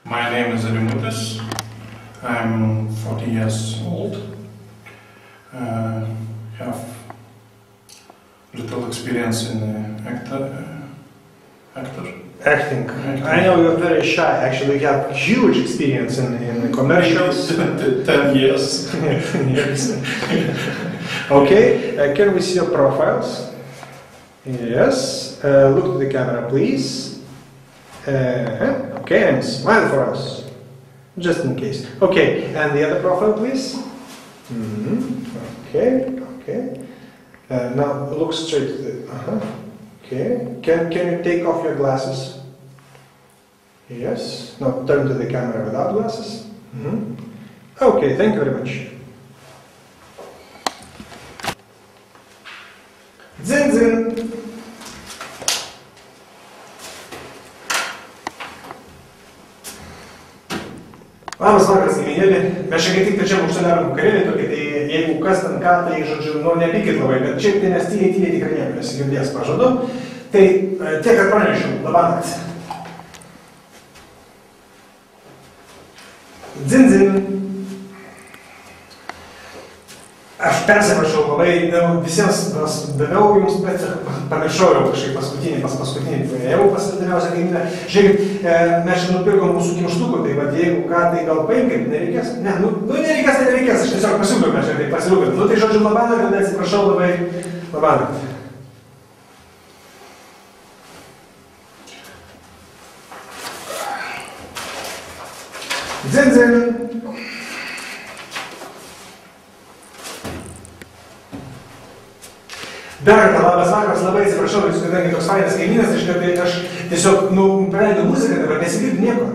My name is Rimutis. I'm 40 years old. Have little experience in acting. I know you're very shy. Actually, you have huge experience in commercials. 10 years. Okay, can we see your profiles? Yes. Look to the camera, please. Okay, and smile for us, just in case. Okay, and the other profile, please. Okay. Now look straight to the. Okay. Can you take off your glasses? Yes. Now turn to the camera without glasses. Okay. Thank you very much. Zin zin. Labas vakaras, kaimynėlė. Mes šiek tiek čia užsidarom vakarėlį tokį, tai jeigu kas ten ką, tai žodžiu, nepykit labai, bet šiaip tai mes tyliai tikrai nieko nesigirdės, pažadu. Tai tiek, kad pranešiau, labanakt. Dzin dzin. Aš persiprašau labai, visiems daviau jums, bet pamiršau jau kažkaip paskutinį, jau pasidariausią kaimynę. Žiūrėkit, mes čia nupirkom mūsų kimštukų, tai vad jeigu ką, tai gal paimkit, nereikės? Ne, nereikės, aš tiesiog pasiūliau, mes čia taip pasirūpint. Tai žodžiu, labanakt, bet atsiprašau labai, labanakt. Dzin dzin. Dar kartą labas vakaras, labai atsiprašau, jūs kadangi toks fainas kaimynas, tai aš tiesiog, praleidau muziką, dabar nesigirdi nieko.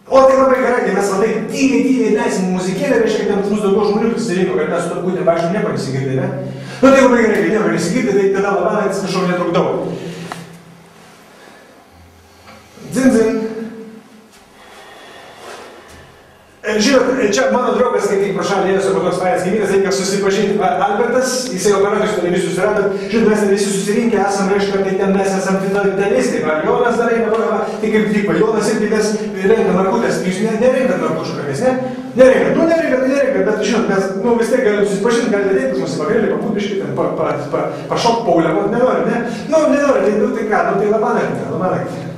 O tai labai gerai, tai mes labai tyliai leisim muzikėlę, reiškia, kad mus daugiau žmonių prisirinko, kad mes su to būtent vaikščiam nieko nesigirdi, ne? Tai labai gerai, kai nieko nesigirdi, tai tada labanakt, atsiprašau, netrukdau. Dzin dzin. Žinot, čia mano draugas, kaip tik pro šalį ėjo, sako toks fainas kaimynas, reikia susipažinti. Albertas, jisai operatorius televizijos surado, žinot, mes visi susirinkę esam, reiškia, tai ten mes esam finalistai, Jonas dar eina, tai kaip tik, Jonas irgi mes renka narkutės, jūs nerenkat narkučių kartais, ne? Nerenkat, bet žinot, mes vis tiek galim susipažinti, galite ateiti pas mus į vakarėlį, pabūt biškį, pašok paulę, nenori, ne? Nenori, tai ką, tai labanakt.